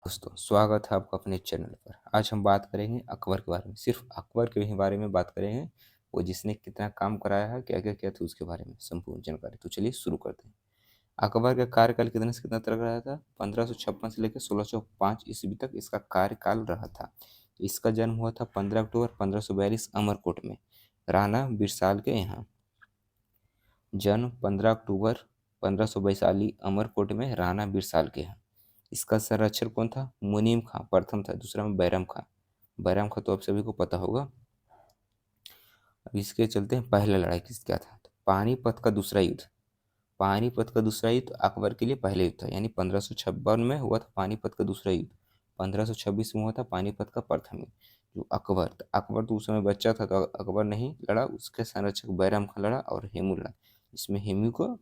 दोस्तों, स्वागत है आपका अपने चैनल पर। आज हम बात करेंगे अकबर के बारे में। सिर्फ अकबर के ही बारे में बात करेंगे। वो जिसने कितना काम कराया है, क्या क्या किया था, उसके बारे में संपूर्ण जानकारी। तो चलिए शुरू करते हैं। अकबर का कार्यकाल कितने से कितना तक रहा था? 1556 से लेकर 1605 ईस्वी तक इसका कार्यकाल रहा था। इसका जन्म हुआ था 15 अक्टूबर 1542 अमरकोट में, राणा बिरसाल के यहाँ। जन्म 15 अक्टूबर 1542 अमरकोट में, राणा बिरसाल के यहाँ। इसका संरक्षक कौन था? मुनीम खां प्रथम था, दूसरा में बैरम खां। बैरम खां तो आप सभी को पता होगा। अब इसके चलते हैं पहला लड़ाई किस क्या था, तो पानीपत का दूसरा युद्ध। पानीपत का दूसरा युद्ध अकबर के लिए पहले युद्ध था, यानी 1556 में हुआ था पानीपत का दूसरा युद्ध। 1526 में हुआ था पानीपत का प्रथम युद्ध। जो अकबर तो उस समय बच्चा था, तो अकबर नहीं लड़ा, उसके संरक्षक बैरम खां लड़ा और हेमू लड़ा। इसमें हेमू को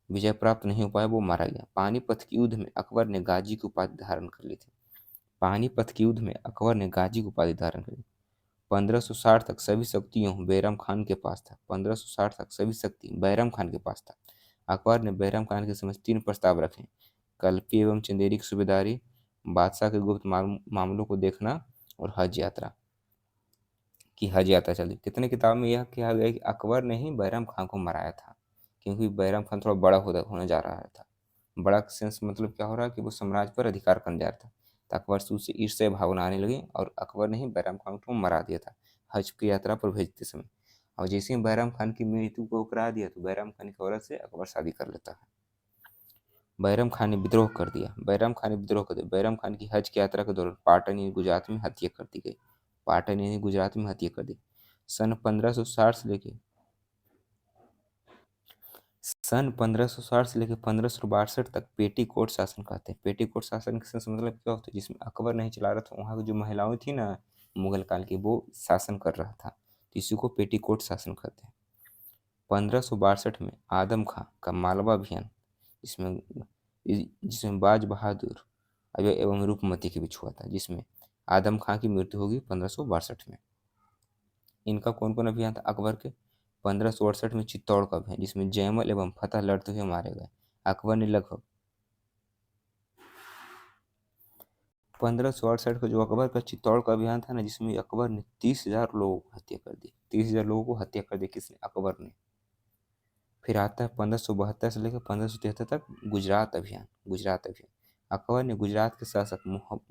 विजय प्राप्त नहीं हो पाया, वो मारा गया। पानीपत के युद्ध में अकबर ने गाजी की उपाधि धारण कर ली थी। पानीपत के युद्ध में अकबर ने गाजी की उपाधि धारण कर ली। 1560 तक सभी शक्तियों बैरम खान के पास था। 1560 तक सभी शक्ति बैरम खान के पास था। अकबर ने बैरम खान के समक्ष 3 प्रस्ताव रखे: कल्पी एवं चंदेरी की सूबेदारी, बादशाह के गुप्त मामलों को देखना, और हज यात्रा चली। कितने किताब में यह कहा गया कि अकबर ने ही बैरम खान को मराया था, क्योंकि बैरम खान थोड़ा बड़ा होने जा रहा था। बड़ा सेंस मतलब क्या हो रहा है कि वो साम्राज्य पर अधिकार करने जा रहा था। तो अकबर से उससे ईर्ष्या भावना आने लगी, और अकबर ने ही बैरम खान को मरा दिया था हज की यात्रा पर भेजते समय। और जैसे ही बैरम खान की मृत्यु को करा दिया, तो बैरम खान की औरत से अकबर शादी कर लेता है। बैरम खान ने विद्रोह कर दिया। बैरम खान की हज की यात्रा के दौरान पाटन यानी गुजरात में हत्या कर दी गई। पाटन यानी गुजरात में हत्या कर दी। सन 1560 से लेके सन 1560 से लेकर 1562 तक पेटीकोट शासन कहते हैं। पेटीकोट शासन का मतलब क्या होता है? जिसमें अकबर नहीं चला रहा था, वहाँ की जो महिलाएं थी ना, मुगल काल की, वो शासन कर रहा था, तो इसी को पेटीकोट शासन कहते हैं। 1562 में आदम खां का मालवा अभियान, जिसमें जिसमें बाज बहादुर एवं रूपमती के बीच हुआ था, जिसमें आदम खां की मृत्यु होगी 1562 में। इनका कौन कौन अभियान था अकबर के? 1568 में चित्तौड़ का अभियान, जिसमें जयमल एवं फतह लड़ते हुए मारे गए। अकबर ने लगभग 1568 का जो अकबर का चित्तौड़ का अभियान था ना, जिसमें अकबर ने 30,000 लोगों को हत्या कर दी। 30,000 लोगों को हत्या कर दी किसने? अकबर ने। फिर आता है 1572 से लेकर 1573 तक गुजरात अभियान। अकबर ने गुजरात के शासक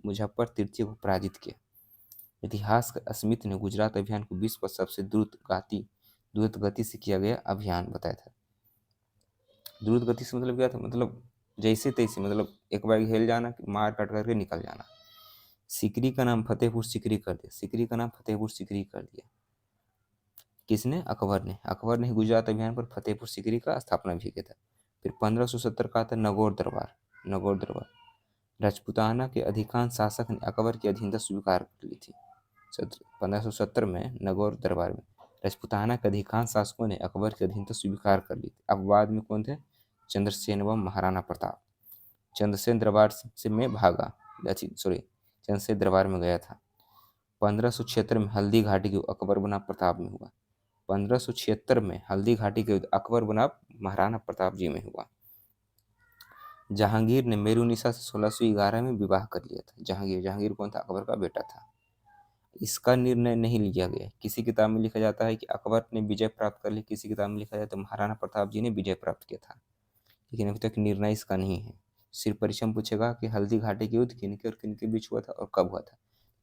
मुजफ्फर तृतीय को पराजित किया। इतिहासकार स्मिथ ने गुजरात अभियान को विश्व का सबसे द्रुत गति से किया गया अभियान बताया था। द्रुत गति से मतलब क्या था? मतलब जैसे तैसे, मतलब एक बार हिल जाना, मार काट करके निकल जाना। सिकरी का नाम फतेहपुर सिकरी कर दिया। सिकरी का नाम फतेहपुर सिकरी कर दिया। किसने? अकबर ने ही गुजरात अभियान पर फतेहपुर सिकरी का स्थापना भी किया था। फिर 1570 का आता नगौर दरबार। राजपूताना के अधिकांश शासक ने अकबर की अधीनता स्वीकार कर ली थी। 1570 में नगौर दरबार में राजपूताना के अधिकांश शासकों ने अकबर की अधीनता स्वीकार कर ली थी। अब बाद में कौन थे? चंद्रसेन व महाराणा प्रताप। चंद्रसेन दरबार से में भागा, चंद्रसेन दरबार में गया था। 1576 में हल्दी घाटी के अकबर बना प्रताप में हुआ। 1576 में हल्दी घाटी के अकबर बना महाराणा प्रताप जी में हुआ। जहांगीर ने मेरुनिसा से 1611 में विवाह कर लिया था। जहांगीर कौन था? अकबर का बेटा था। इसका निर्णय नहीं लिया गया। किसी किताब में लिखा जाता है कि अकबर ने विजय प्राप्त कर ली, किसी किताब में लिखा जाता है महाराणा प्रताप जी ने विजय प्राप्त किया था। लेकिन अभी तक निर्णय इसका नहीं है। सिर्फ परिचय पूछेगा कि हल्दी घाटी के युद्ध किनके और किनके बीच हुआ था और कब हुआ था।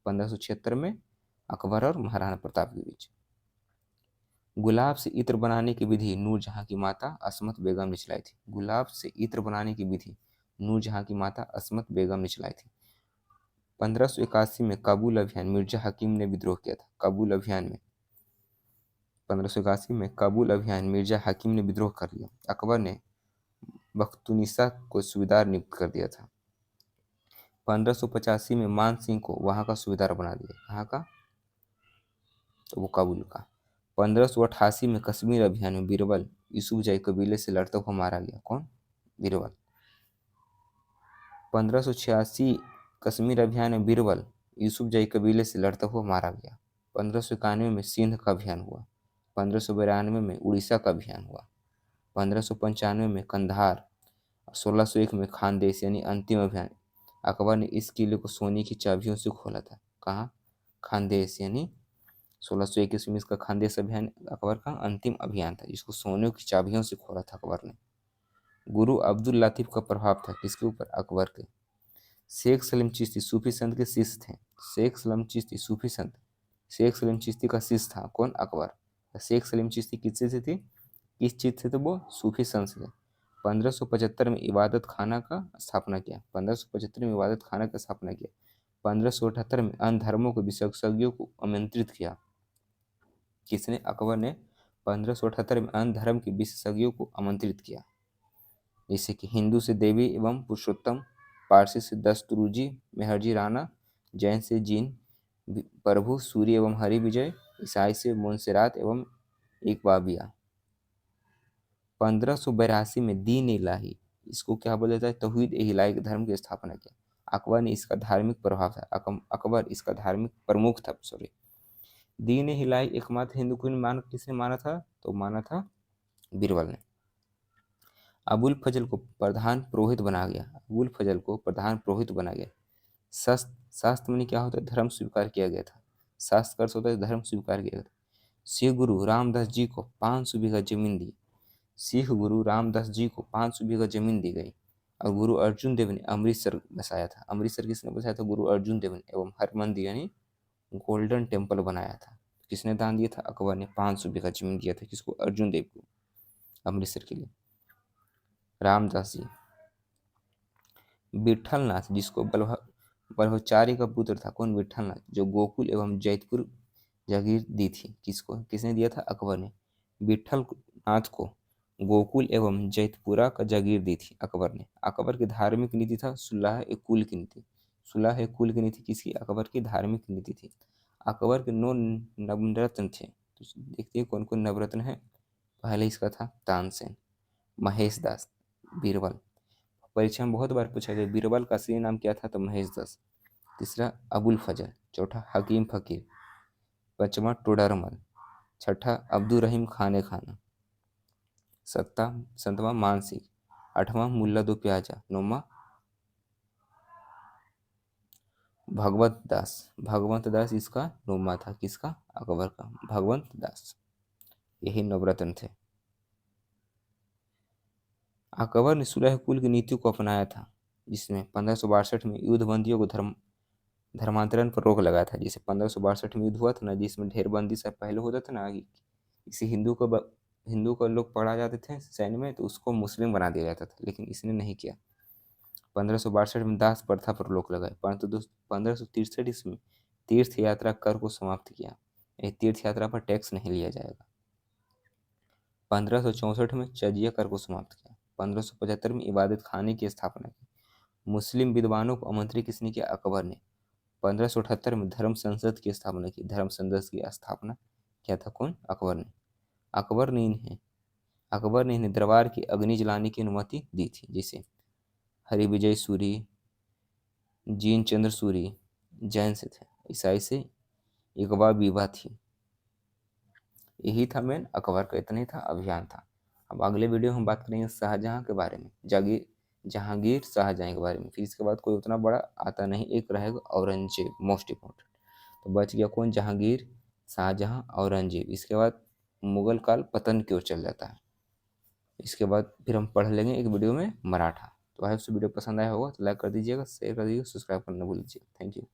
1576 में अकबर और महाराणा प्रताप के बीच। गुलाब से इत्र बनाने की विधि नूरजहां की माता असमत बेगम ने चलाई थी। गुलाब से इत्र बनाने की विधि नूरजहां की माता असमत बेगम ने चलाई थी। 1581 में काबुल अभियान मिर्जा हकीम ने विद्रोह किया था। 1581 में काबुल अभियान मिर्जा हकीम ने विद्रोह कर लिया। अकबर ने बख्तुनिसा को सूबेदार नियुक्त कर दिया था। 1585 में मान सिंह को वहां का सूबेदार बना दिया। कहाँ का? तो वो काबुल का। 1588 में कश्मीर अभियान में बीरबल यूसुफजई कबीले से लड़ता हुआ मारा गया। कौन? बीरबल। 1586 कश्मीर अभियान में बीरबल यूसुफजई कबीले से लड़ता हुआ मारा गया। 1591 में सिंध का अभियान हुआ। 1592 में उड़ीसा का अभियान हुआ। 1595 में कंधार, 1601 में खानदेश यानी अंतिम अभियान। अकबर ने इस किले को सोने की चाबियों से खोला था। कहाँ? खानदेश, यानी 1621 में इसका खानदेश अभियान अकबर का अंतिम अभियान था, जिसको सोने की चाबियों से खोला था अकबर ने। गुरु अब्दुल लतीफ का प्रभाव था किसके ऊपर? अकबर के। शेख सलीम चिश्ती सूफी संत के शिष्य थे। शेख सलीम चिश्ती सूफी संत, शेख सलीम चिश्ती का शिष्य था कौन? अकबर। शेख सलीम चिश्ती किससे से थे? किस चीज से थे? वो सूफी संत से थे। 1575 में इबादत खाना का स्थापना किया। 1575 में इबादत खाना का स्थापना किया। 1578 में अन्य धर्मों के विशेषज्ञों को आमंत्रित किया। किसने? अकबर ने 1578 में अन्य धर्म के विशेषज्ञों को आमंत्रित किया, जैसे कि हिंदू से देवी एवं पुरुषोत्तम, पारसी से दस्तुरुजी मेहरजी राणा, जैन से जीन प्रभु सूर्य एवं हरि विजय, ईसाई से मोन्सेरात एवं एकबाबिया। 1582 में दीन इलाही, इसको क्या बोला जाता है? तौहीद इलाही धर्म की स्थापना किया। अकबर ने इसका धार्मिक प्रभाव था, अकबर इसका धार्मिक प्रमुख था, सॉरी। दीन इलाही एकमात्र हिंदू को किसने माना था? तो माना था बीरबल ने। अबुल फजल को प्रधान पुरोहित बना गया। अबुल फजल को प्रधान पुरोहित बना गया। शास्त्र में क्या होता है? धर्म स्वीकार किया गया था। शास्त्र का अर्थ होता है धर्म स्वीकार किया गया था। सिख गुरु रामदास जी को 500 बीघा जमीन दी। सिख गुरु रामदास जी को 500 बीघा जमीन दी गई। और गुरु अर्जुन देव ने अमृतसर बसाया था। अमृतसर किसने बसाया था? गुरु अर्जुन देव ने। एवं हरमंदिर यानी गोल्डन टेम्पल बनाया था। किसने दान दिया था? अकबर ने 500 बीघा जमीन दिया था। किसको? अर्जुन देव को, अमृतसर के लिए। रामदास जी। विठलनाथ, जिसको बल्लभाचार्य का पुत्र था कौन? विठलनाथ, जो गोकुल एवं जैतपुर जागीर दी थी। किसको? किसने दिया था? अकबर ने। विठलनाथ को गोकुल एवं जैतपुरा का जागीर दी थी अकबर ने। अकबर की धार्मिक नीति था सुलह ए कुल की नीति। सुलह ए कुल की नीति किसकी? अकबर की धार्मिक नीति थी। अकबर के 9 नवरत्न थे। तो देखते हैं कौन कौन नवरत्न है। पहले इसका था तानसेन, महेश दास, बीरबल। परीक्षा में बहुत बार पूछा गया बीरबल का असली नाम क्या था? तो महेश दास। तीसरा अबुल फजल। चौथा हकीम फकीर। पांचवा टोडरमल। छठा अब्दुल रहीम खाने खाना। सातवां मानसिक। आठवां मुल्ला दो प्याजा। नौवां भगवत दास। भगवंत दास इसका नौवां था। किसका? अकबर का, भगवंत दास। यही नवरत्न थे। अकबर ने सुलह कुल की नीति को अपनाया था, जिसमें 1562 में युद्धबंदियों को धर्मांतरण पर रोक लगाया था। जिसे 1562 में युद्ध हुआ था ना, जिसमें ढेर बंदी सब पहले होता था ना, कि किसी हिंदू को लोग पकड़ा जाते थे सैन्य में, तो उसको मुस्लिम बना दिया जाता था, लेकिन इसने नहीं किया। 1562 में दास प्रथा पर रोक लगाई, परंतु 1563 ईस्वी में तीर्थ यात्रा कर को समाप्त किया। तीर्थ यात्रा पर टैक्स नहीं लिया जाएगा। 1564 में जजिया कर को समाप्त किया। 1575 में इबादत खाने की स्थापना की। मुस्लिम विद्वानों को आमंत्रित किसने किया? अकबर ने। 1578 में धर्म संसद की स्थापना की। धर्म संसद की स्थापना किया था कौन? अकबर ने। अकबर ने इन्हें दरबार की अग्नि जलाने की अनुमति दी थी, जैसे हरिविजय सूरी, जीन चंद्र सूरी जैन से थे, ईसाई से इकबा बीबा थी। यही था मेन अकबर का, इतना ही था अभियान था। अब अगले वीडियो हम बात करेंगे शाहजहां के बारे में, जहांगीर शाहजहां के बारे में। फिर इसके बाद कोई उतना बड़ा आता नहीं, एक रहेगा औरंगजेब, मोस्ट इम्पोर्टेंट। तो बच गया कौन? जहांगीर, शाहजहां, औरंगजेब। इसके बाद मुगल काल पतन की ओर चल जाता है। इसके बाद फिर हम पढ़ लेंगे एक वीडियो में मराठा। तो आई होप वीडियो पसंद आया होगा तो लाइक कर दीजिएगा, शेयर कर दीजिएगा, सब्सक्राइब करना भूल लीजिए। Thank you.